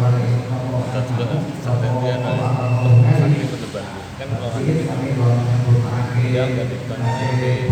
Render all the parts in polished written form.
kita juga tertentuan sakit berdebat kan kalau dia nggak ditanya di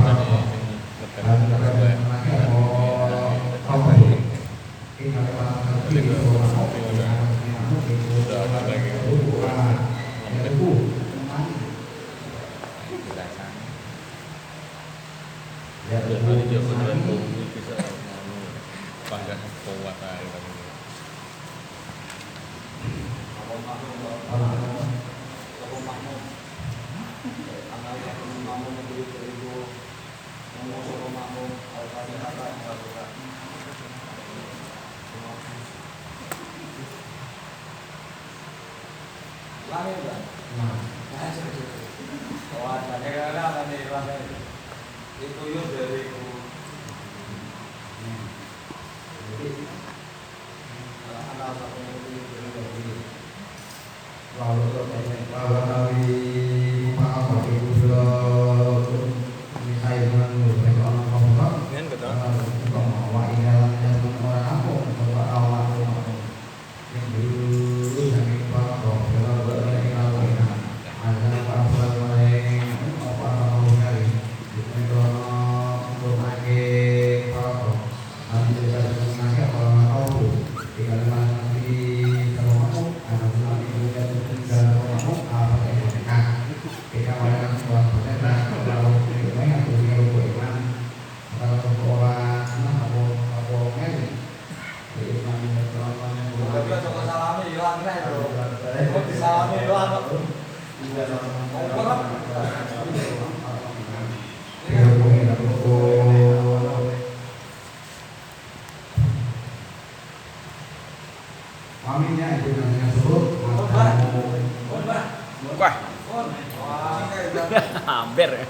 hampir ya.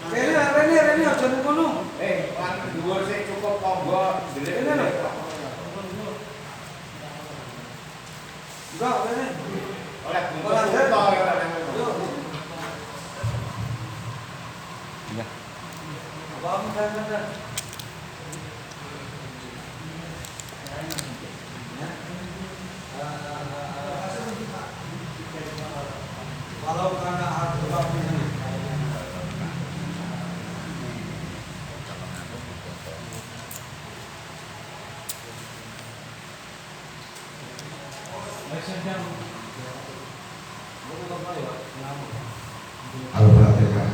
Rene aja ngono. Dhuwur sing cukup kanggo ndelik. Enggak, Rene. Oleh bungkus foto ya. Iya. Abang kan. Kalau karena aku ini Al-Fatihah.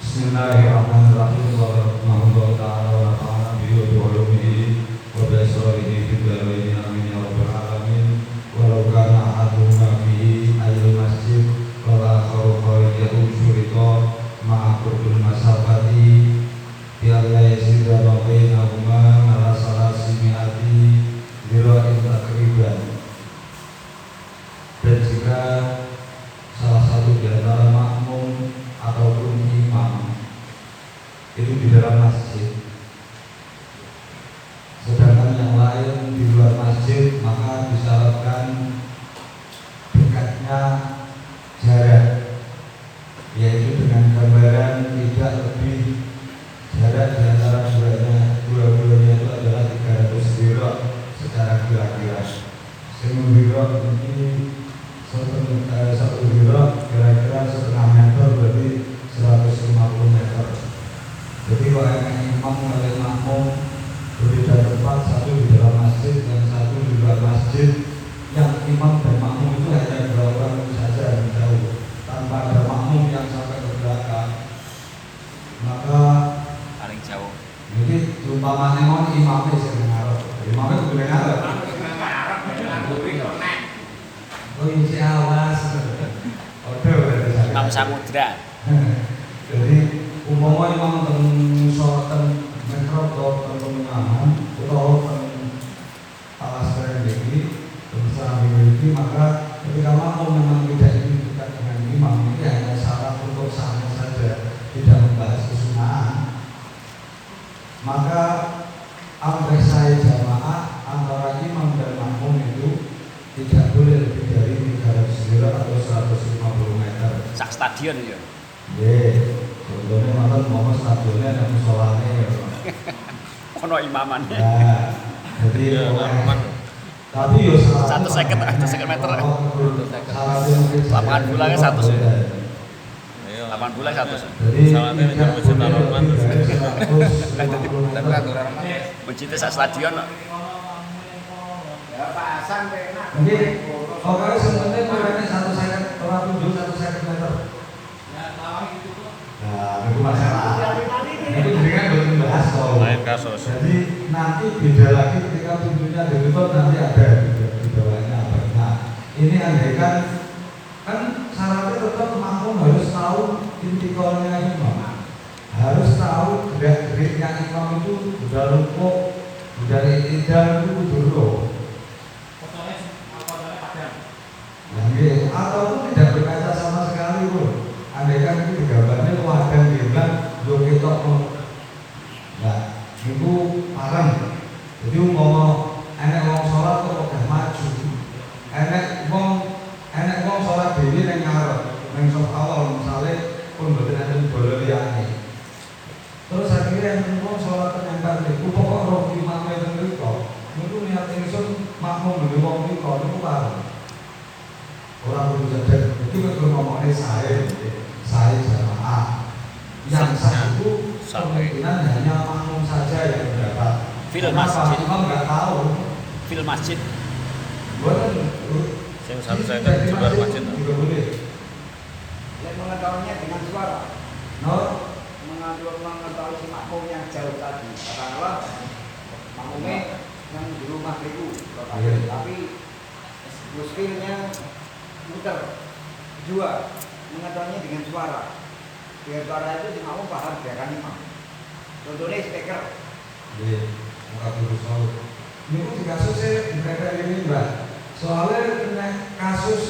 Bismillahirrahmanirrahim. Wallahu ta'ala wa ta'ala bihi wa ulumihi wa bi'asrarihi fid dharain amin ya rabbal alamin. Walau kana ahaduna fihi ayyul masjid wala khawfa yahu syurita ma'a qurbil masafati bi'alla yasida bainahuma ala salasi mi'ati dira'in takriban. Dan jika salah satu di antara makmum ataupun imam itu di dalam masjid, sedangkan yang lain di luar masjid, maka disyaratkan dekatnya jarak, yaitu dengan gambaran tidak lebih jarak di antara dua-duanya itu adalah 300 dirham secara kira-kira. Satu dirham ini satu dirham kira-kira setengah meter, berarti 150 meter. Jadi kalau imam oleh makmum berbeda tempat, satu di dalam masjid dan satu di luar masjid, yang imam dan makmum itu hanya 2 orang saja yang jauh, tanpa ada makmum yang sampai ke belakang, maka Paling jauh. jadi umpamanya mau imamnya sering ngarep, imamnya boleh ngarep. Oh ini awas, berarti saya. 6 samudra. Jadi umpama imam sholat metro atau pengaman atau alas keren ini besar memiliki, maka ketika makmum memang tidak ingin dekat dengan imam, ini hanya syarat untuk sah sak stadion ya. Nggih, contohnya makan mau stadionnya ada musolane. Ono imaman. Nah, jadi Ya, Arman. tapi yo 150 meter. Lapangan bolanya 100 ya. Ayo. Lapangan bola 100. Jadi Salahnya ini kan Masjid Ar-Rahman. Mencite sak stadion kok. Ya Pak Hasan penak. Jadi pokoknya sebenarnya kurangnya 150 orang tujuh 150 meter. Nah, itu masalah. Itu dengan belum bahas toh. Lain kasus. Jadi nanti beda lagi ketika pintunya ditutup nanti ada di bawahnya apa. Nah, ini andaikan kan syaratnya tetap makmum harus tahu intikalnya imam, harus tahu gerak-geriknya imam itu udah rukuk, udah itidal itu dulu. Ataupun tidak berkaca sama sekali pun. Andaikan itu gambarnya wadah bilang yo ketok. Nah, itu parang. Jadi mau enek wong sholat kok udah maju. Enek wong sholat dhewe ning ngarep, ning sop awal misale pun mboten enten bola liyane. Terus akhirnya enten wong sholat ternyata niku pokok roh imam teng mriku. Niku niat ingsun makmum menawa wong niku niku parang. Orang perlu sadar, itu kan ngomongnya saya jamaah. Yang sah itu kemungkinan hanya makmum saja yang mendapat. Fil Kenapa? masjid. Imam nggak tahu. Fil masjid. Bukan. Yang satu saya kan di luar masjid. Juga boleh. Lek mengetahuinya dengan suara. No. Mengetahui si makmum yang jauh tadi. Katakanlah makmumnya yang di rumah itu, tapi muskilnya muter. Kedua, mengetahuinya dengan suara. Dengan suara itu si makmum paham gerakan imam. Contohnya speaker. Iya, nggak perlu tahu. Ini pun di kasusnya bukan ini mbak. Soalnya kena kasus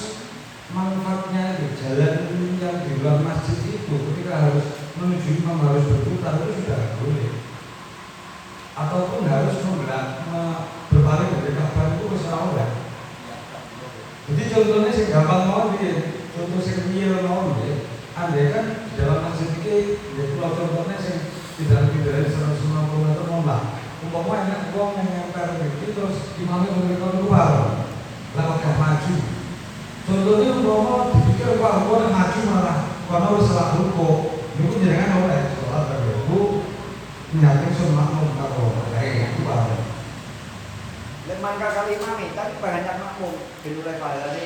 manfaatnya itu jalan yang di luar masjid itu ketika harus menuju imam harus berputar itu sudah boleh. Ataupun harus berpaling dari kabar itu bersalah. Jadi contohnya sih gampang mau dia, contoh sih real mau dia. Andai kan di dalam masjid ini, dia pulau contohnya sih tidak lebih dari 150 meter nombak. Umpamanya uang yang nempel itu terus imamnya memberikan keluar, lalu gak maju. Contohnya umpama dipikir wah gua maju malah karena udah salah ruko. Itu jangan oleh sholat berdoa, menyaking sunnah kalau kayak itu apa? Lemangka kali imami, tapi banyak makmum dinulai pahalanya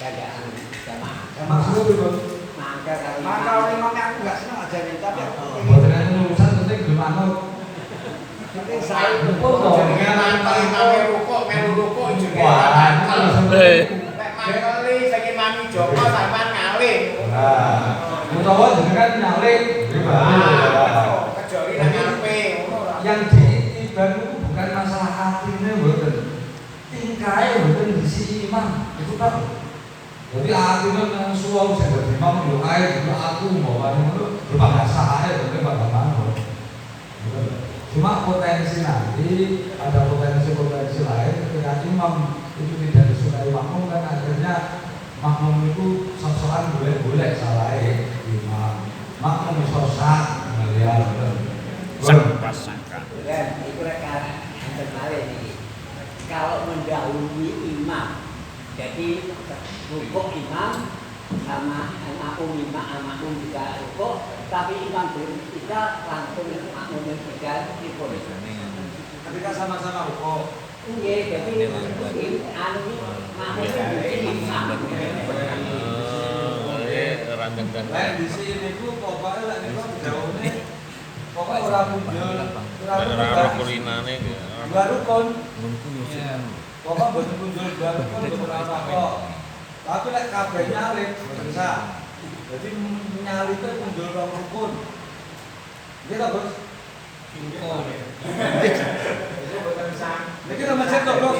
gagaan jamaah. Maksudnya itu Maka kalau imamnya aku nggak senang aja nih, tapi aku buat dengan urusan penting belum anut. penting saya Betul dong. dengan mantap imamnya rukuk, melu rukuk juga. Wah, kalau sampai Lek mangkali saking mami Joko sampean ngalih. nah, utawa dengan nyalek Kejori nang ngarepe ngono ora. yang diitiban itu bukan masalah hatinya mboten. Tingkae mboten disi imam, itu kan. Jadi hatinya nang suwung sing dadi imam yo ae aku mau ngono rumah sah ae mboten bagaimana. Cuma potensi nanti ada potensi lain ketika imam itu tidak disukai makmum kan akhirnya makmum itu sok-sokan boleh salah imam. Makmum sosak melihat Sangka-sangka. Dan itu rekan kemarin ini. Kalau mendahului imam, jadi rukuk imam sama makmum juga rukuk, tapi imam belum tidak langsung makmum juga rukuk. Tapi kan sama-sama rukuk. Iya, jadi makmum itu imam. Ranjang dan Lain di sini ku pokoknya lah niku jauhnya. Pokoknya orang mundur, orang kulinane dua rukun. Pokoknya boten mundur dua rukun boten ana kok. Tapi lek kabeh nyalip boten sah. Jadi nyalip itu mundur rong rukun. Nggih ta, Bos? Niki nang masjid to, Bos.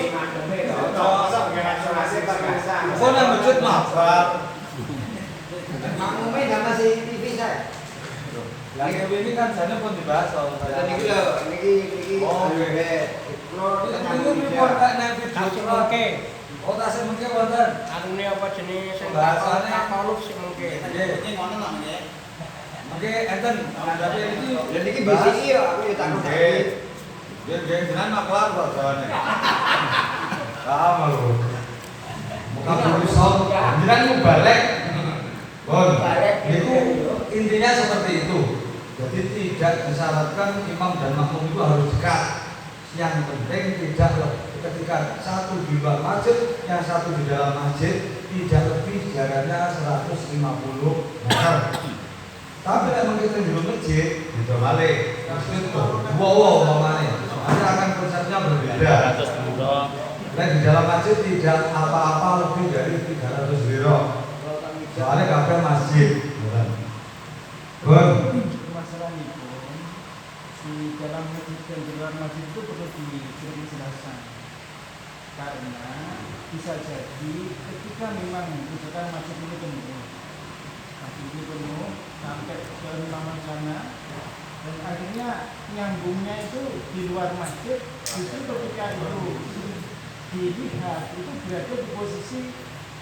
Kok nang masjid mabak. Makmumnya nggak masih TV saya. Lagi ini kan sana pun dibahas soal Niki lho, niki Oh, bebek. Itu report kan nang video oke. Oh, tasih mungkin wonten. Arune apa jenis sing Bahasane- takoluf sing mungkin. Mungkin enten menghadapi ini. Ya niki BCI ya aku ya takut. Dia jenengan maklar kok jawane. Sama lho. Muka berusaha, jangan mau balik. Bon, itu intinya seperti itu. Jadi tidak disyaratkan imam dan makmum itu harus dekat. Yang penting tidak ketika satu di luar masjid, yang satu di dalam masjid tidak lebih jaraknya 150 meter. Tapi memang kita di masjid, itu balik. Masjid itu, wow, namanya. Nanti akan konsepnya berbeda. 200 euro. Dan di dalam masjid tidak apa-apa lebih dari 300 euro. Soalnya kabeh masjid. Bon. Masalah itu di dalam masjid dan di luar masjid itu perlu dijelaskan karena bisa jadi ketika memang misalkan masjid ini penuh sampai ke imam sana dan akhirnya nyambungnya itu di luar masjid, justru ketika itu dilihat itu berada di posisi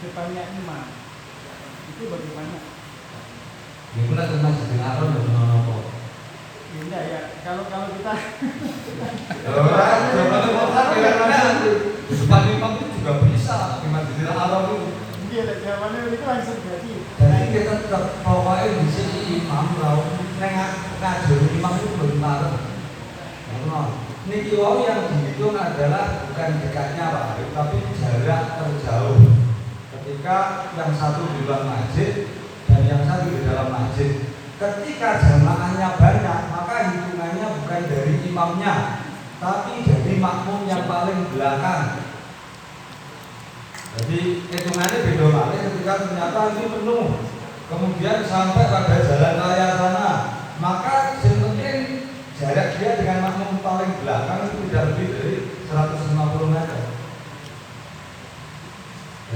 depannya imam, itu bagaimana? Ini pun ada masjid di Aron dan apa? Tidak ya, kalau kita Orang zaman motor di depan imam itu juga bisa di masjid di Aron itu. iya, jawabannya itu langsung jadi. Jadi kita tetap pokoknya di sini imam tahu ngajur imam itu belum tahu. Niki wau yang dihitung adalah bukan dekatnya Pak Arif, tapi jarak terjauh. Ketika yang satu di luar masjid dan yang satu di dalam masjid. Ketika jamaahnya banyak, maka hitungannya bukan dari imamnya, tapi dari makmum yang paling belakang. Jadi hitungannya beda malih ketika ternyata ini penuh. Kemudian sampai pada jalan raya sana, maka yang penting jarak dia dengan makmum paling belakang itu tidak lebih dari 150 meter.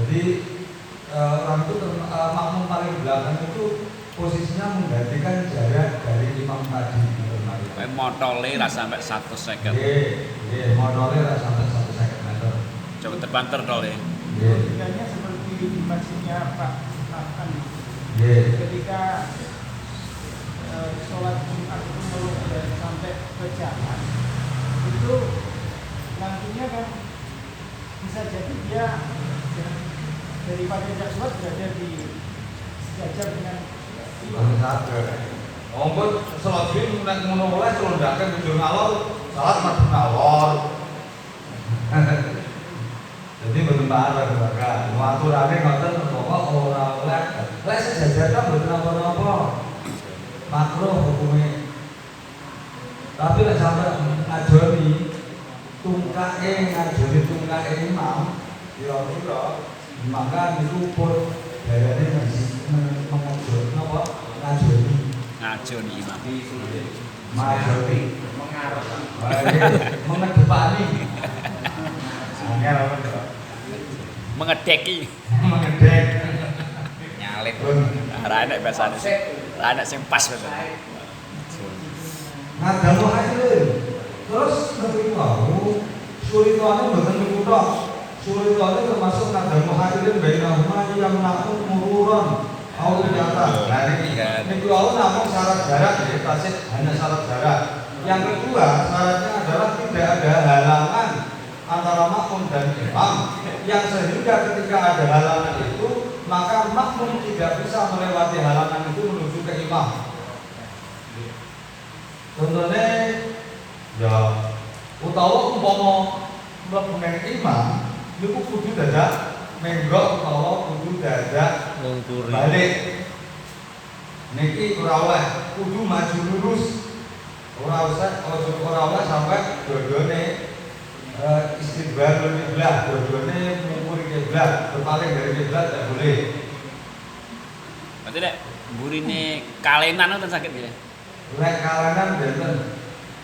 Jadi orang itu makmum paling belakang itu posisinya menggantikan jarak dari imam tadi. Motole ra sampai 100 second. Nggih, modalnya ra sampai 1 meter. Coba terbanter tole. Logikanya seperti di masjidnya Pak Afan. Ketika sholat Jumat itu mulai sampai ke jalan, itu nantinya kan bisa jadi dia daripada tidak sholat berada di sejajar dengan Ompun salat iki nek ngono oleh celondake kunjung ngalor, salat madhep ngalor. Jadi mboten pareng bakal. Aturane ngoten pokok ora oleh. Lek sejajar ta mboten apa-apa. Makruh hukume. Tapi lek sampe ngajoni tungkake imam, kira-kira maka niku pun darane mengajoni napa? Ngajoni imam. Majori mengedepani Mengedeki. mengedek Nyalip. Ra enak bahasane. Ra enak sing pas bahasane. ngadamu hasilin terus ngerti mau suritane mboten niku tok suritane termasuk ngadamu hasilin bainahuma yang nakum mururon au data. Nah ini wau namung syarat jarak ya, tasik hanya syarat jarak. Yang kedua syaratnya adalah tidak ada halangan antara makmum dan imam yang sehingga ketika ada halangan itu maka makmum tidak bisa melewati halangan itu menuju ke imam. Contohnya ya utawa umpama mlebu nang imam niku kudu dadak menggok utawa kudu dadak Ngungkuri. balik. Niki ora oleh kudu maju lurus. Ora oleh sampai dua-duane istiqbal kiblat, dua-duane mengkuri kiblat, berpaling dari kiblat tidak boleh. Berarti nek mburine kalenan enten sakit ya. Lek kalangan benten.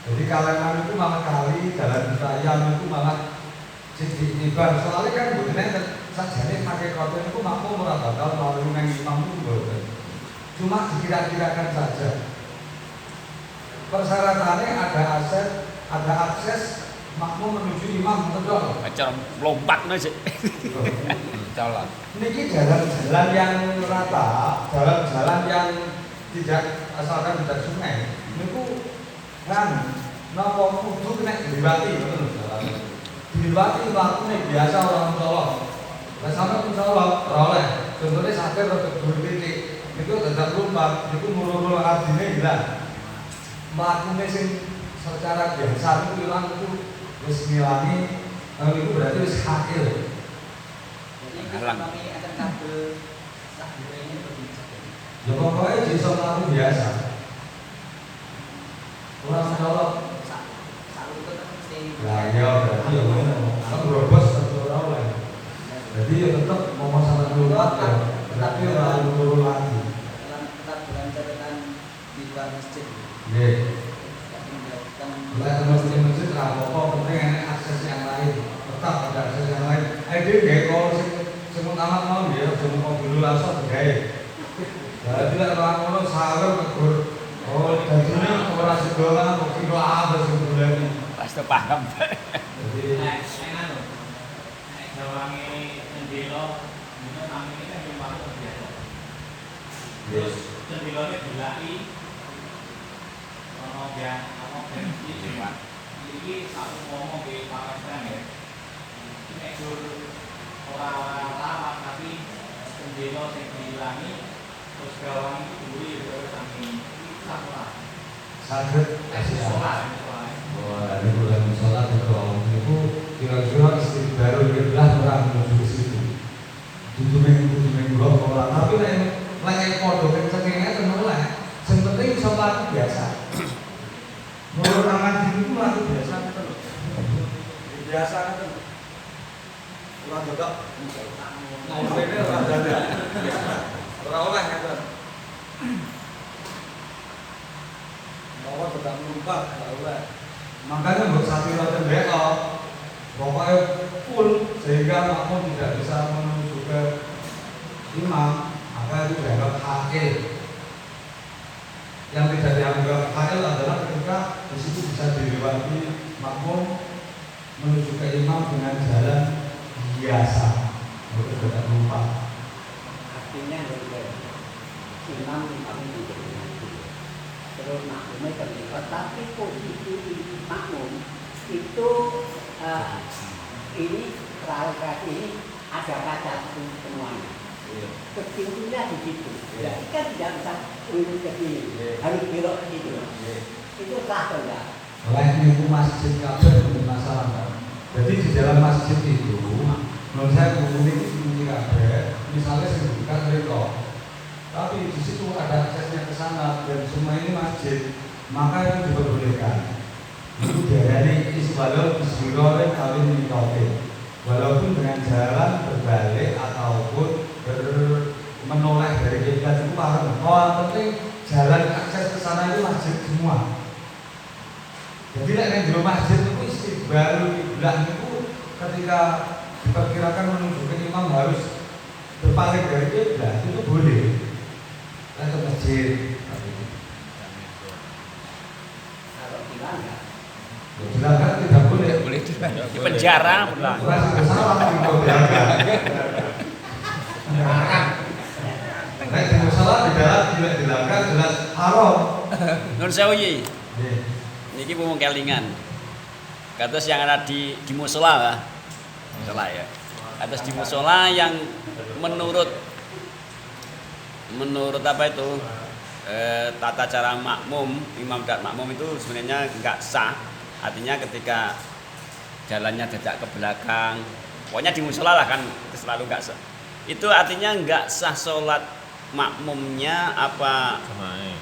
Jadi kalangan itu malah kali, jalan raya itu malah siji tiban. Soalnya kan mboten enten sajane pakai kotor itu makmum ora bakal melalui nang imam itu mboten. Cuma dikira-kirakan saja. Persyaratannya ada akses makmum menuju imam betul. Acara lompat aja. Colot. Niki jalan-jalan yang rata, jalan-jalan yang tidak asalkan tidak sungai. Niku kan napa kudu kena diliwati ngoten lho jalan. Diliwati waktu biasa orang Solo. Lah sampe pun Solo ora oleh. Contohnya sakit rada dhuwur titik. Niku dadak lumpat, niku mulu-mulu artine hilang. Mlakune sing secara biasa niku ilang itu wis ngilangi niku berarti wis hakil. Jadi Halang. kami akan kabel sak ini berbicara. Ya pokoknya di Solo biasa. Orang Solo Selalu tetap mesti. lah ya berarti ya ngono. Kan robos satu ora oleh. Jadi ya tetap mau sama lumpat ya, tapi ora turun lagi. Dalam tetap dalam catatan di luar masjid. Nggih. Tidak menjauhkan. Lah teman-teman masjid ra apa-apa, penting enek akses yang lain. Tetap ada akses yang lain. Dia nggih kalau sing utama mau ya cuma dulu langsung gawe. Jadi lek ora ngono sawer negur. Oh, dadine ora sedolan kok kilo apa sing bulani. Pasti paham. Jadi Jawangi cendela, ini kami ini kan yang waktu biasa. yes. Cendelanya dilaki, ono biang, ono bensin. Ini satu ngomong di Palestina ya. Ini gur orang lama tapi cendela yang dihilangi, terus gawang itu dulu terus kami sama. Saged Kasih sholat. wah, ini bulan sholat itu kira-kira istri baru kiblah orang menuju ke situ. Tujuh minggu orang. Tapi lain podo kencengnya kan mulai. Yang penting sholat biasa. Menurut aman diri itu laku biasa betul. Biasa betul. Orang dodok. Mau ini orang dada. Orang oleh kan. Mau tetap lupa kalau oleh. Makanya buat sapi roti belok, pokoknya full sehingga makmum tidak bisa menuju ke imam, maka itu dianggap hakil. Yang tidak dianggap hakil adalah ketika di situ bisa dilewati makmum menuju ke imam dengan jalan biasa, bukan tidak lupa. Artinya imam itu terus makmumnya terlibat, tapi posisi makmum itu ini prerogatif ini ada kaca semuanya. Kepintunya di situ. Jadi kan tidak bisa urus ke sini, harus belok ke situ. Itu sah atau enggak? Lain itu masjid kabeh punya masalah kan. Jadi di dalam masjid itu, menurut saya umum ini kunci kabeh. Misalnya saya buka mereka, tapi di situ ada aksesnya ke sana dan semua ini masjid, maka itu diperbolehkan. Itu dari isbalul isbirorin kawin mitokin, walaupun dengan jalan berbalik ataupun menoleh dari kiblat itu paham. Oh, yang penting jalan akses ke sana itu masjid semua. Jadi yang di masjid itu istiqbal kiblat itu ketika diperkirakan menuju ke imam harus berpaling dari kiblat itu boleh. Ke masjid. Kalau dilanggar, Dilanggar tidak boleh. Boleh di penjara pulang. Salah itu dilanggar. Nek di musola di dalam tidak dilanggar jelas haram. Nun sewu iki. Niki ngomong kelingan. Kados yang ada di musola lah. Musola ya. Kados di musola yang menurut apa itu tata cara makmum, imam dan makmum itu sebenarnya enggak sah. Artinya ketika jalannya dadak ke belakang, pokoknya di musola lah kan itu selalu enggak sah. Itu artinya enggak sah sholat makmumnya apa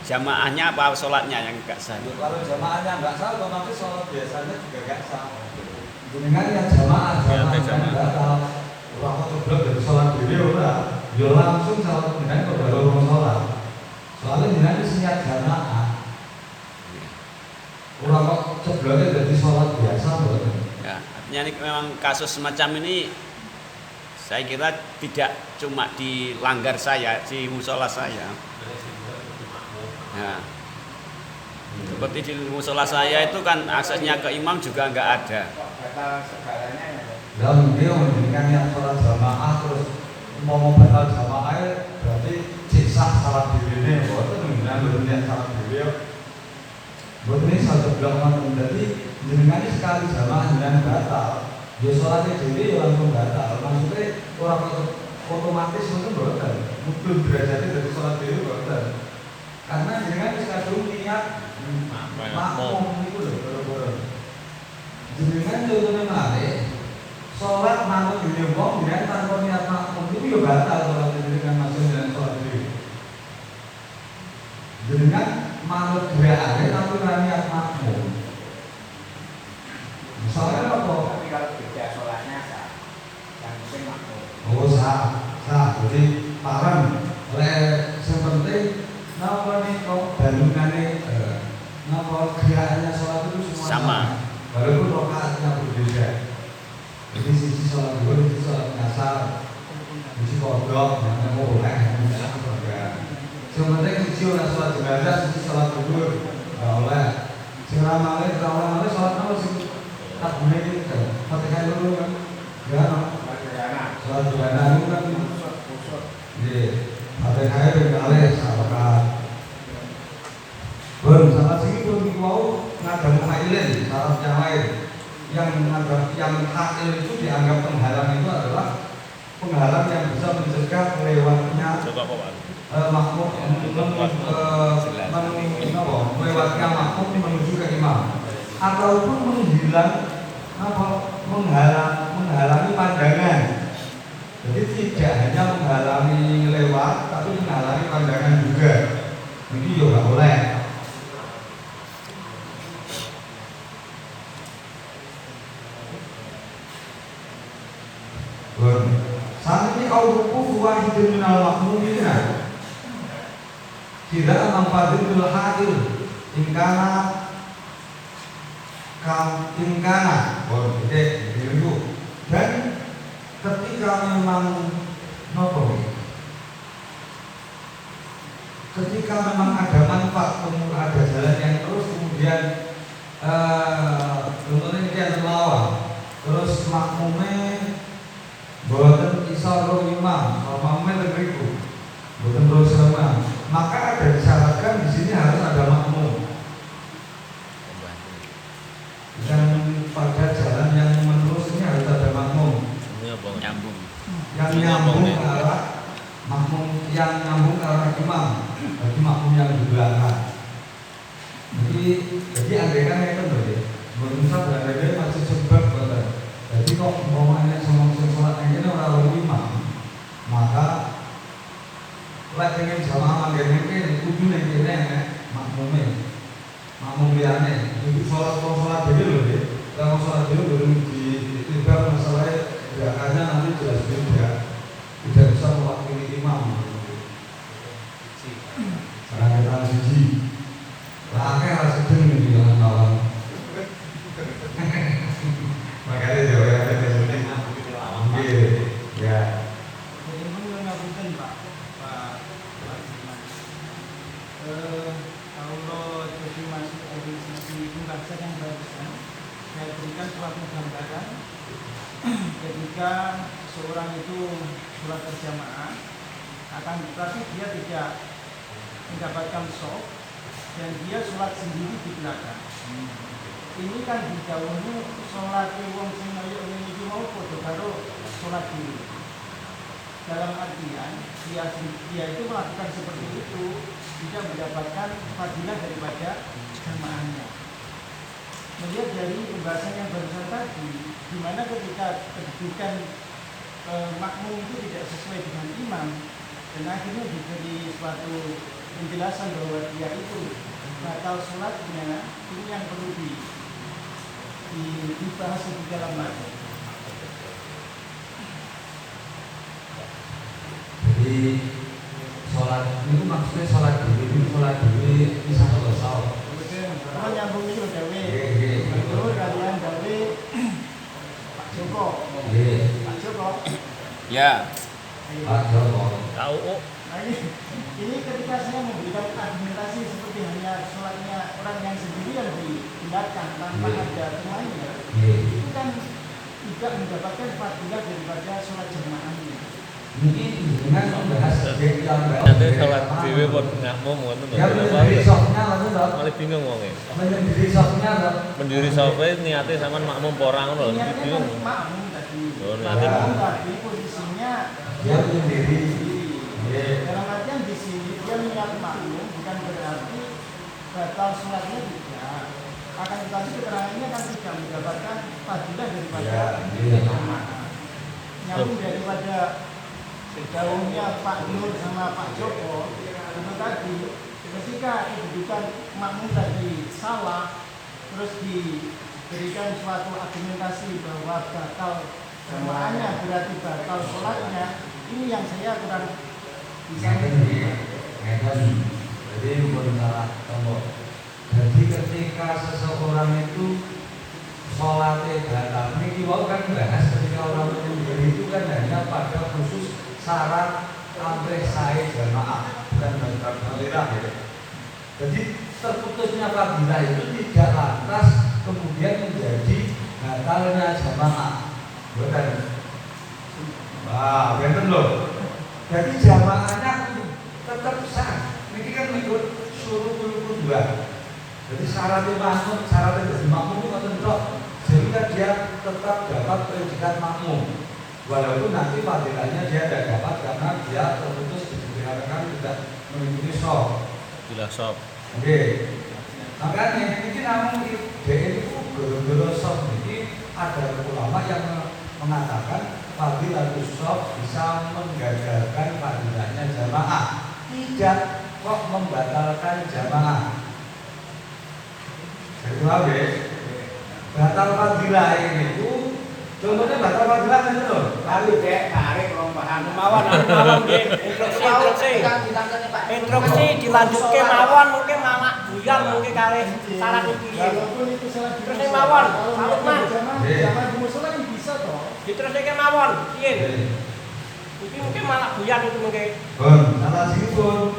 jamaahnya apa sholatnya yang enggak sah. Kalau jamaahnya enggak sah, otomatis sholat biasanya juga enggak sah. Dengan yang jamaah enggak tahu. Orang kok ceblok dari sholat dhewe ora, ya langsung sholat dengan kok baru sholat. Soalnya jenengan wis niat jamaah. Ora kok cebloknya dari sholat biasa mboten. Ya, artinya ini memang kasus semacam ini saya kira tidak cuma di langgar saya, di musola saya. Ya. Seperti di musola saya itu kan aksesnya ke imam juga nggak ada. Batal segalanya ya. Dan dia mendirikan yang sholat jamaah terus mau batal jamaah berarti sisa salah diri ini, bukan dengan yang salah diri. Buat ini satu bilang jadi jenengan sekali jamaah dengan batal, dia sholatnya jadi langsung batal. Maksudnya orang otomatis itu bukan, mungkin derajatnya dari sholat diri bukan. Karena jenengan sekadung niat makmum itu loh, jenengan contohnya mari sholat manut dunia wong dengan tanpa niat makmum itu ya batal sholat jenengan masuk dengan sholat diri. Jenengan manut gerakannya tapi niat makmum. Misalnya apa? Tapi kalau beda sholatnya sah, yang penting makmum. Oh sah. Jadi parang oleh yang penting napa nih kok bangunannya napa gerakannya sholat itu semua Sama. walaupun rakaatnya berbeda. Jadi sisi sholat dulu, sisi sholat asar, sisi kodok, yang mau boleh, yang enggak. Yang penting sisi orang sholat jenazah, sisi sholat dulu, nggak boleh. Sekarang malah sholat apa sih? Tak boleh gitu. Fatihah dulu kan? Ya, sholat jenazah itu kan. Jadi Fatihah itu kali sahabat. Salah sini pun mau ngadam muhailin, syarat yang lain. Yang hakil itu dianggap penghalang itu adalah penghalang yang bisa mencegah lewatnya makmum melewatnya makmum menuju ke imam ataupun menghalangi pandangan. Jadi tidak hanya menghalangi lewat tapi menghalangi pandangan juga. Ini juga boleh. Saat ini al-ruku wahidun minal makmumina tidak memfadilul hadil ingkana dan ketika memang ketika memang ada manfaat, ada jalan yang terus kemudian contohnya dia terlawan terus makmumnya boten isa ro imam, makmumnya tegriku, boten ro sama, maka ada disyaratkan di sini harus ada makmum. Dan pada jalan yang menerus ini harus ada makmum. Nyambung. Yang nyambung ke arah makmum, yang nyambung ke arah imam, bagi makmum yang di belakang. Jadi andai kan itu loh ya, berusaha berada masih sebab boten. Jadi kok umpamanya sama sholat ini orang imam, maka lek pengen jamaah manggen iki kudu ning kene makmum liyane. Jadi sholat dhewe lho ya. Kalau sholat dhewe belum ditimbang masalah gerakannya nanti jelas beda. Tidak bisa mewakili imam. Karena kita siji. Lah akeh ora sedeng iki lan kawan. Makanya jauh yang ada biasanya ya. Jadi mengapunten Pak kalau jadi masuk dari sisi pembahasan yang barusan, saya berikan suatu gambaran ketika seorang itu sholat berjamaah, akan tetapi dia tidak mendapatkan sholat dan dia sholat sendiri di belakang. Ini kan dijauhnya sholat wong sing kaya ngene iki mau padha karo sholat diri. Dalam artian dia itu melakukan seperti itu tidak mendapatkan fadilah daripada jamaahnya. Melihat dari pembahasan yang barusan tadi, di mana ketika kedudukan makmum itu tidak sesuai dengan imam, dan akhirnya diberi suatu penjelasan bahwa dia itu batal sholatnya, ini yang perlu dibahas lebih dalam lagi. Jadi sholat itu maksudnya sholat diri bisa selesai. Kalau nyambung itu dawe, betul kalian dawe Pak Joko. Pak Joko. Ya. Pak Joko. Tahu. Nah ini ketika saya memberikan argumentasi seperti hanya sholatnya orang yang sendirian dipindahkan tanpa ada temannya, itu kan tidak mendapatkan fadilah daripada sholat jamaahnya. Mungkin dengan membahas subjek yang Nanti sholat dhewe pun makmum ngoten lho. Ya menjadi sofnya lalu dok. Malah bingung wonge. Menjadi sofnya dok. Pendiri sofe niate sampean makmum apa ora ngono lho. Niatnya kan Bingung. makmum tadi. Oh, niatnya Makmum tadi posisinya Dia menyendiri. dalam artian di sini dia niat makmum bukan berarti batal sholatnya tidak. Akan tetapi keterangannya kan tidak mendapatkan fadilah daripada jamaah. Nyambung daripada jauhnya Pak Nur sama Pak Joko itu tadi, ketika kedudukan makmum tadi salah, terus diberikan suatu argumentasi bahwa batal jamaahnya berarti batal sholatnya, ini yang saya kurang bisa Jadi bukan salah tombol. Jadi ketika seseorang itu sholatnya batal, ini kita kan bahas ketika orang menyendiri itu kan hanya pada khusus syarat amrih sahih jamaah, bukan batal fadilah gitu. Jadi terputusnya fadilah itu tidak lantas kemudian menjadi batalnya jamaah, bukan? Wah, bener loh. Jadi jamaahnya tetap sah. Ini kan ikut suruh kuluk dua. Jadi syaratnya makmum, syaratnya jadi makmum itu tentu, sehingga dia tetap dapat predikat makmum. Walaupun nanti fadilahnya dia tidak dapat karena dia terputus diperkirakan tidak mengikuti sholat. Bila sop. Oke. Makanya ini namun dia itu guru-guru sholat ini ada ulama yang mengatakan fadilatus sholat bisa menggagalkan fadilahnya jamaah, tidak kok membatalkan jamaah. Jadi apa ya? Batal fadilah ini itu contohnya batal fadilah itu loh. Lalu dek tarik rong paham. Mawon nggih. Instruksi dilanjutke mawon mungkin mamak buyan mungkin kalih syarat iki. walaupun itu salah di Terus musola, mawon, kalau salut, nggak Mas. jamaah di musola ini bisa toh. Diteruske mawon, piye? Iki mungkin malah buyan itu mungkin. Pun, salah sini pun.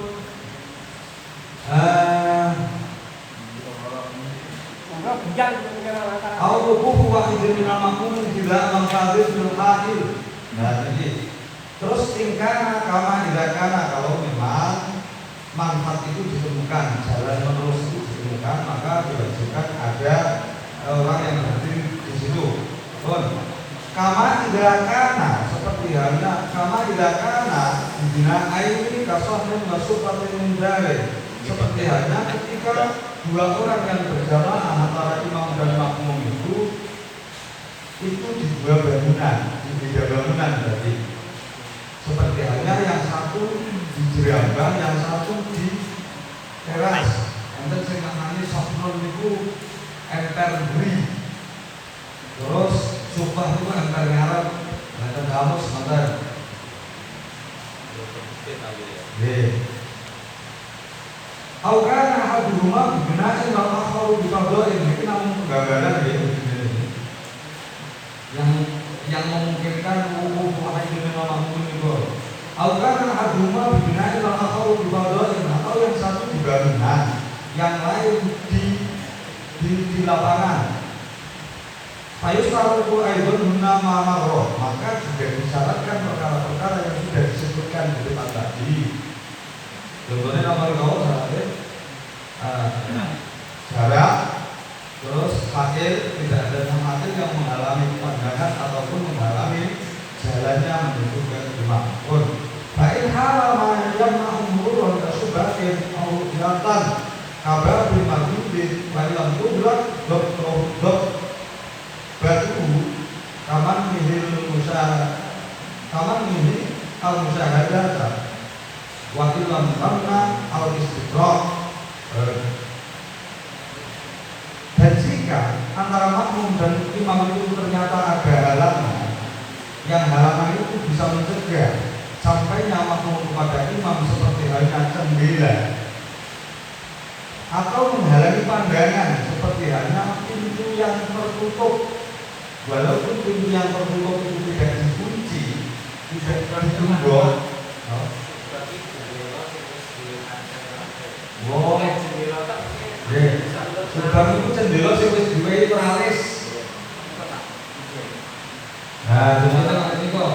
Monggo buyan itu mungkin antara. Al-wuqufu wahidun minal makmum tidak mengkadir bil hadir. Nah, jadi terus tingkah kama idakana, kalau memang manfaat itu ditemukan, jalan menerus itu ditemukan, maka diwajibkan ada orang yang berdiri di situ. Pun, kama idakana seperti halnya kama idakana bina air ini kasohnya masuk pada mindare. Seperti halnya ketika dua orang yang berjamaah antara imam dan makmum itu di dua bangunan, di beda bangunan berarti. Seperti halnya yang satu di jerambang, yang satu di teras. Enten sing namanya sopnon itu emper beri. Terus supah itu emper ngarep. Enten kamu sebentar. Aukana haduhuma bibina'in wal akharu bifadlin. Ini namun penggambaran ya yang memungkinkan wukuf wahidun minal makmum itu. Aukana haduhuma bibina'in wal akharu bifadlin, atau yang satu di bangunan, yang lain di lapangan. Fayus taruku aidun hunna ma'amaro, maka juga disyaratkan perkara-perkara yang sudah disebutkan di depan tadi. Contohnya nomor kau jarak, terus fakir, tidak ada fakir yang menghalangi pandangan ataupun menghalangi jalannya menuju ke rumah. Baik halaman yang ma'umurun tersubhatin ma'udilatan kabar bimagudin wa'ilam kudrat dok batu kaman mihil al-musyahadata wa ilam karna al-istiqraq. Dan jika antara makmum dan imam itu ternyata ada halangan, yang halangan itu bisa mencegah sampainya makmum kepada imam seperti halnya jendela, atau menghalangi pandangan seperti halnya pintu yang tertutup. Walaupun pintu yang tertutup itu tidak dikunci, tidak tertutup. Wow. Gerbang itu cendela sing wis diwehi teralis. Nah, ternyata ini kok.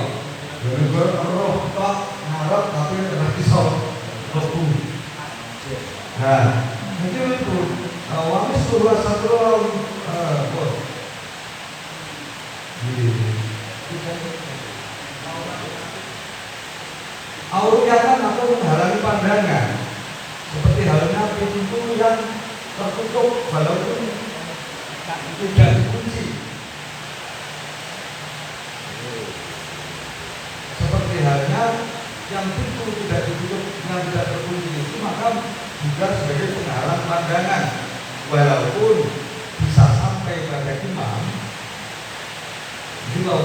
Gue roh tok ngarep tapi ora iso mlebu. Nah, itu awalnya surah satu kok. Auriatan atau menghalangi pandangan, seperti halnya pintu yang tertutup walaupun tidak dikunci. Seperti halnya yang pintu tidak ditutup yang tidak terkunci itu maka juga sebagai penghalang pandangan, walaupun bisa sampai pada imam. Juga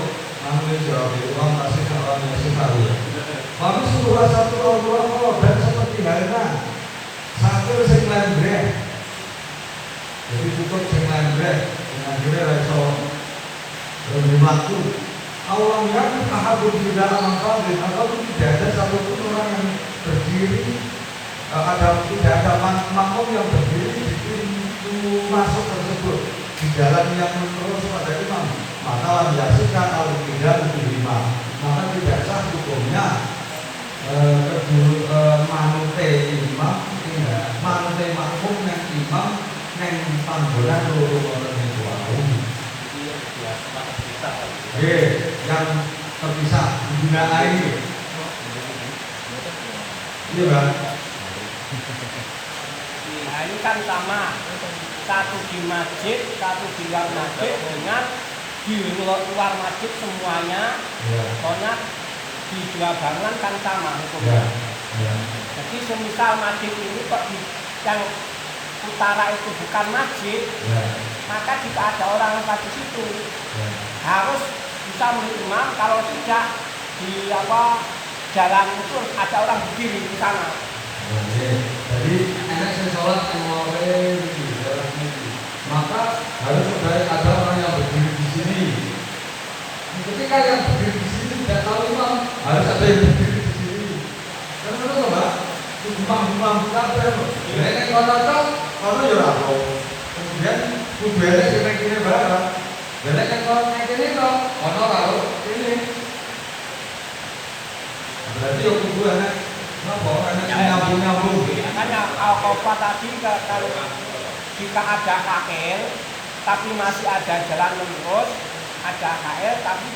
namun jawab itu orang masih orang yang tahu. Kami surah satu Allah dan seperti halnya satu sing landreh. Jadi cukup sing landreh iso lebih waktu. Allah yang ahadun di dalam maqamin atau tidak ada satupun orang yang berdiri tidak ada makmum yang berdiri di pintu masuk tersebut di jalan yang menerus pada imam, maka biasakan al-tidak lebih imam, maka tidak sah hukumnya manute imam manute makmum yang imam yang panggonan loro wonten ing wau. Yang terpisah digunakan ini. Iya Bang. Nah ini kan sama, satu di masjid, satu di luar masjid, dengan di luar masjid semuanya, soalnya di dua bangunan kan sama hukumnya. Jadi semisal masjid ini kok yang utara itu bukan masjid, maka jika ada orang lewat di situ harus bisa melihat imam. Kalau tidak di jalan itu ada orang berdiri di sana. Jadi enak saya sholat di dalam ini, maka harus ada orang yang berdiri di sini. Ketika yang berdiri di sini tidak tahu imam, harus ada yang berdiri di sini. Karena itu Mbak, imam kabeh. Nek kono yo ora kok. Kemudian kudune sing nek kene barang. Nek kono nek kene kok ono karo ini. Berarti yo kudu ana napa ana nyambung-nyambung. Makanya Al-Qofa tadi kalau jika ada KL tapi masih ada jalan lurus, ada KL tapi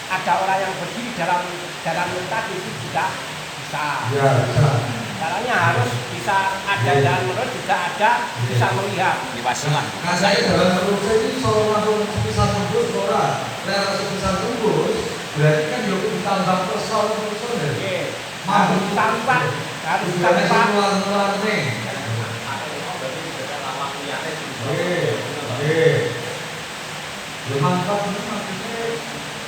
ada orang yang berdiri dalam jalan tadi itu juga bisa. Ya, bisa. Caranya harus bisa ada jalan lurus juga ada bisa melihat. Di pasangan. Nah, saya jalan lurus ini solo langsung sepisah tembus ora. Lewat sepisah tembus berarti kan yo ditambah pesol ya. Harus tanpa harus tanpa luar nih. Mantap ini maksudnya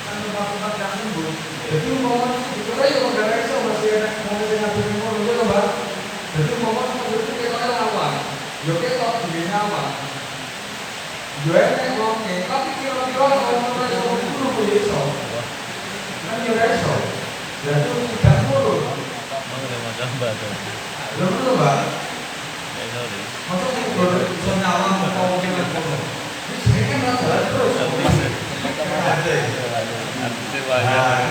kan tempat-tempat yang tembus. Jadi umpama itu aja kok gak iso masih enak mau ngatur ngono lho Mbak. Jadi umpama itu kita lawan. Yo ketok dhewe apa. Yo enek wong tapi kira-kira ono iso iso. Kan yo iso. Jadi tidak turun. Mengenai macam batu. Lho lho Mbak. Ya sorry. Masa iso nyawang mau dengan kono. Ini kan jalan terus. Artinya banyak.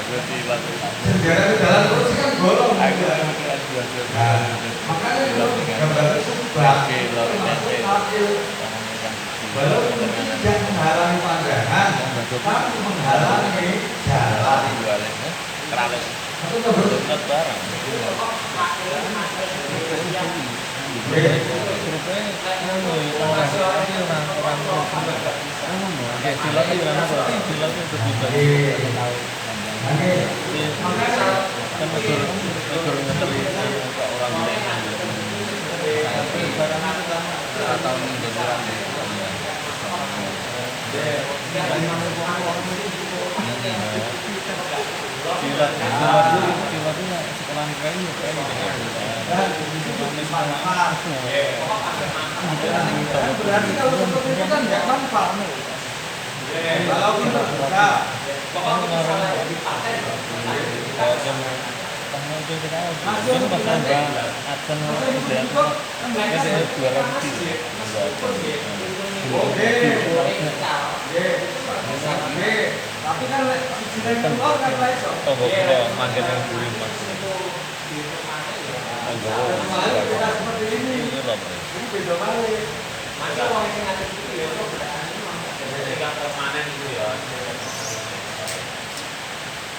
Berarti batu. Sejarah di jalan terus kan bolong. Makanya itu gambar itu walaupun tidak menghalangi pandangan, tapi menghalangi jalan. Keralis. Itu betul barang. Berarti kalau seperti itu kan nggak manfaat nih. Kalau kita buka, Pokoknya muncul kita Masih ini pas ada nambah adsen udah ada 200 sih Oke. Tapi kan sisi keluar kan lah itu. oh kok makin yang buri mas Kemarin kita seperti ini. ini loh Ini beda balik. Masa orang yang ada di situ ya kok berani Ketika permanen itu ya.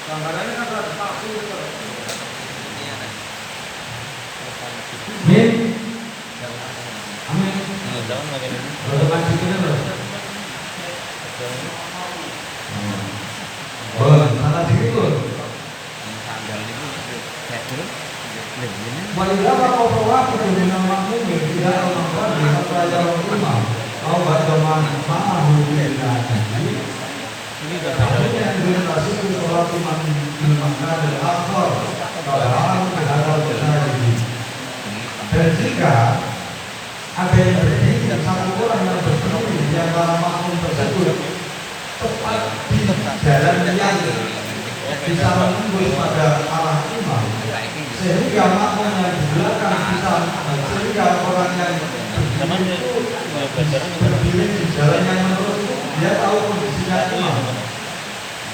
Gambarannya kan rada palsu gitu. Min. Amin. jangan makin ini Untuk lanjutin loh. Oh, salah diri tuh. Sandal itu kayak terus Walilah kau perwak kemudian makmum tidak melakukan di pelajaran imam. Kau baca mana hukumnya? ini udah Maksudnya yang dilintasi itu sholat imam di makna dan akbar. Kalau orang berhadap besar ini. Dan jika ada yang berdiri dan satu orang yang berdiri di antara makmum tersebut tepat di jalan yang bisa menembus pada arah imam, sehingga makmum yang di belakang bisa sehingga orang yang zaman ya belajar berdiri di jalan yang menurut dia tahu kondisinya imam,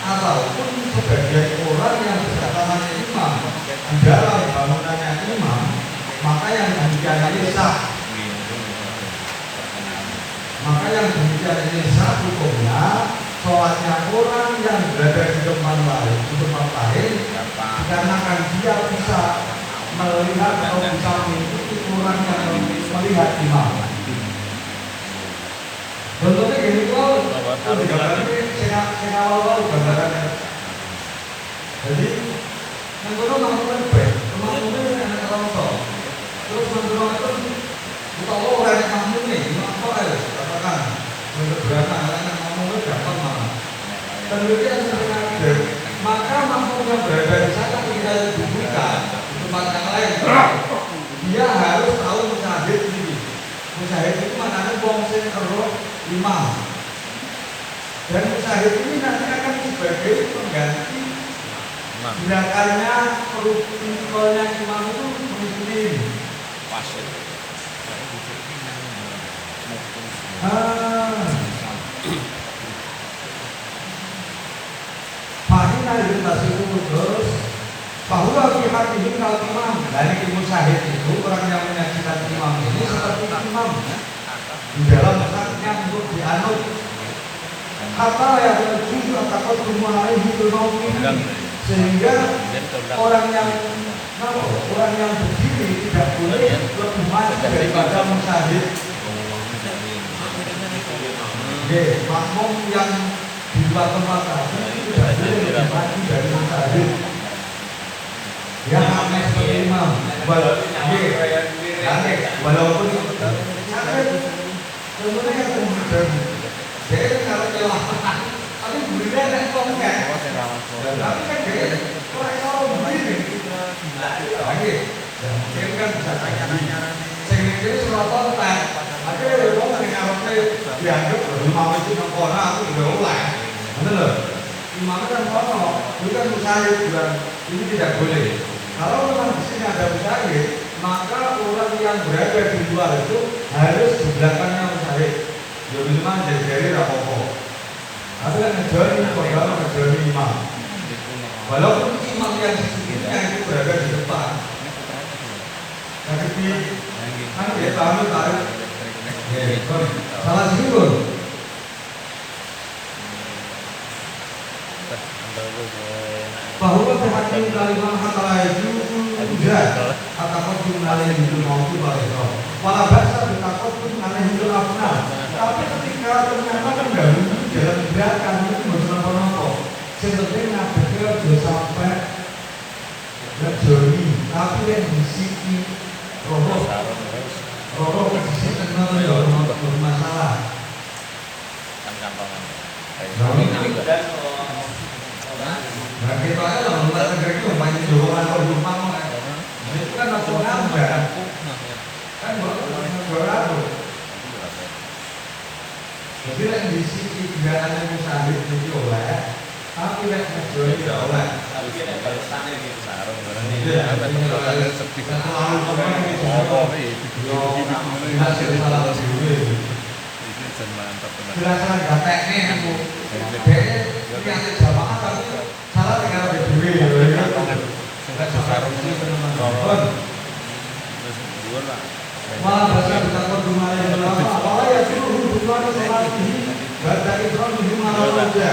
ataupun sebagian orang yang berdatangan imam di dalam bangunannya imam, maka yang demikian ini sah. Maka yang demikian ini sah hukumnya sholatnya orang yang berada di tempat lain dikarenakan dia bisa melihat atau bisa mengikuti orang yang melihat imam. Contohnya gini tuh, gambaran ini saya awal gambarannya. Jadi yang kedua melakukan baik, melakukan anak orang terus menurut itu kita orang yang makmum nih, apa ya? Katakan untuk berapa anak makmum itu dapat mana? Kemudian sebenarnya maka makmum yang berada di sana kita diberikan di tempat yang lain. Dia harus tahu musyahid ini. Musyahid itu maknanya bongsen roh imam. Dan musyahid ini nanti akan sebagai pengganti gerakannya rukunnya imam itu mengikuti wasit. Fahina dilintasi terus bahwa pihak ini kalau imam dari musyahid itu orang yang menyaksikan imam ini seperti imam di dalam haknya untuk dianut kata yang menuju atau semua itu mau sehingga orang yang berdiri tidak boleh lebih maju daripada musyahid. Makmum yang di luar tempat tadi tidak boleh lebih maju dari musyahid. Yang namanya seperti imam, walaupun sebenarnya kemudian dia kalau jelas, tapi berbeda dengan kongkek. Tapi kan dia orang begini, lagi, dia kan bisa tanya-tanya. Sehingga dia surat kontak, akhirnya orang yang harusnya dianggap imam itu yang koran aku juga ulang, betul loh. Imam kan koran, itu kan musyahid juga, ini tidak boleh. Kalau memang di sini ada musyahid, maka orang yang berada di luar itu harus di belakangnya musyahid. Ya memang jadi rapopo. Tapi kan ngejari, kalau ngejari imam. Walaupun imam yang sesungguhnya itu berada di depan. Tapi kan dia tahu tarik. Salah sedikit. Bahwa berhakim kalimah antara itu juga atau jumlah yang itu mau itu walau bahasa bertakut mengenai hidup apa. Tapi ketika ternyata mendahului dalam gerakan itu bersama-sama yang penting ngadepnya sudah sampai ngejoni tapi yang di sini roh di sini kenal ya bermasalah. Nah kita aja lah membuat negeri itu banyak dorongan rumah itu kan langsung nambah kan berapa jadi yang di sini gerakannya musyahid itu oleh tapi yang ngejoni oleh sarung barang ini apa kekuatannya sepi oh ini jen mantap tenan Belasan gatek nih aku. Dia yang jamaah tapi salah tinggal di duit ya. sing sarung loro terus dhuwur lah Malah bahasa betapa dumane apa ya suruh dumane sholat ini baca Iqran di mana aja.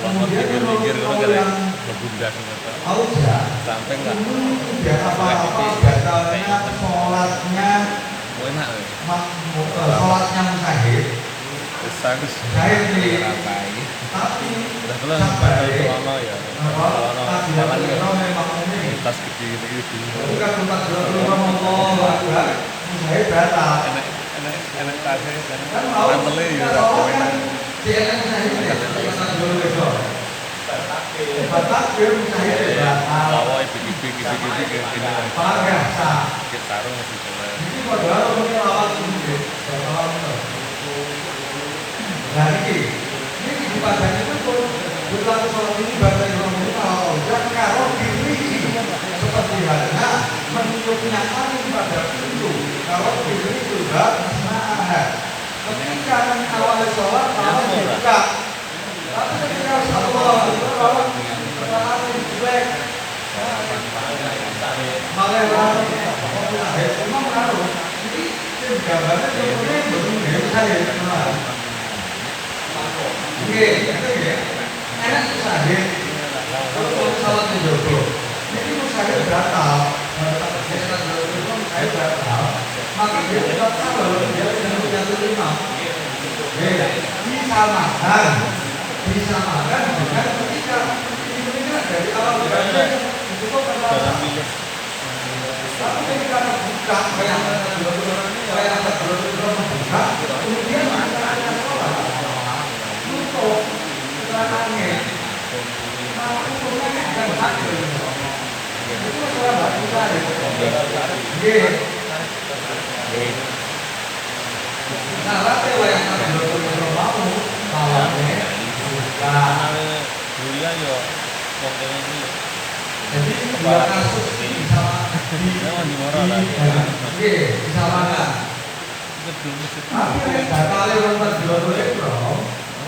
Kemudian pikir-pikir kalau kali yang lebundas ngono auja sampai enggak tidak apa-apa batalnya sholatnya enak sholatnya mustahil. wis sangus Saya di rapai tapi udah kelas itu ono ya ono tidak jalan ya memang ini tas gede gitu bukan tempat Allah Akbar saya batal enak tasnya kan mau mantele ya enak CNN saya ini kata dulu itu batak film saya batal bawa iki ini parah sah kita sarung masih boleh ini padahal mungkin lawan ini nah ini di badan itu pun bukan sholat ini baca imam ini kalau diri seperti halnya menunjuknya angin pada pintu kalau diri juga nah ketika awal sholat kalau dibuka tapi ketika sholat kalau angin jelek malah memang harus ini gambarnya sebenarnya belum saya oke, enak musahid. Kalau salat menjogo, ini musahid batal. Musahid batal. Maka dia tidak tahu dia tidak punya imam. Disamakan dengan ketika dari awal berakhir itu jangan milih tapi ketika membuka kayak membuka kemudian masalahnya sholat untuk keterangannya itu masalah batu tadi salah tewa yang mau malamnya Julia yo wong ini jadi dua kasus sama di moral lah disamakan tapi yang batalnya orang berdua itu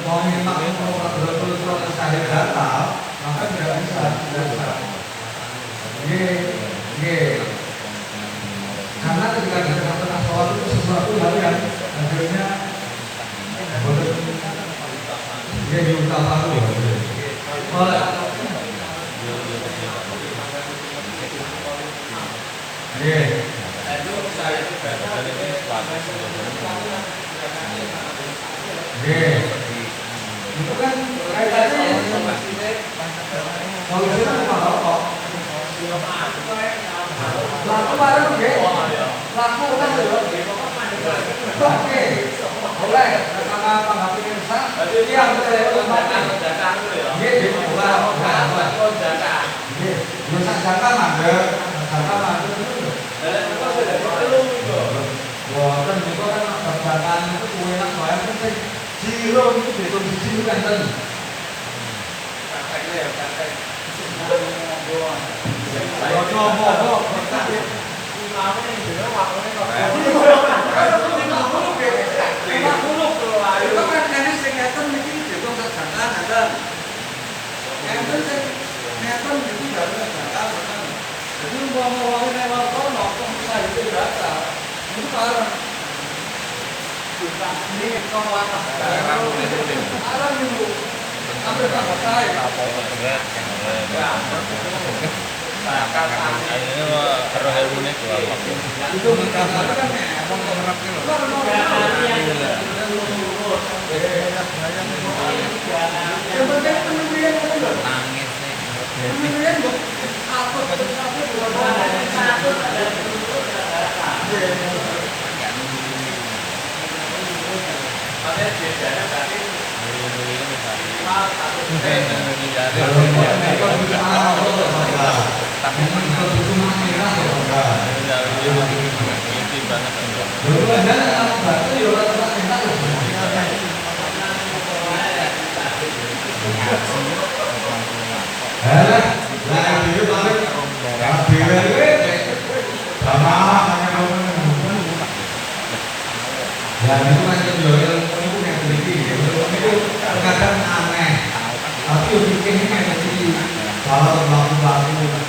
mau minta orang berdua itu saya batal maka tidak bisa karena ketika kita tengah sholat itu sesuatu hal yang akhirnya dia diutamakan oleh itu kan kaitannya kalau kita mau rokok laku bareng laku kan oke boleh karena tanggapi insang yang dia bukan bisa jangan ada kan juga kan perjalanan itu kue enak banget kan zero itu betul di sini kan tadi ini roh ilmu nih itu berkata kan emang pengerapnya loh yang penting penyembelihan nangis penyembelihan apa Dan itu kan ilmu itu yang teliti, itu kadang aneh. Tapi bikin kayak jadi kalau pelaku-pelaku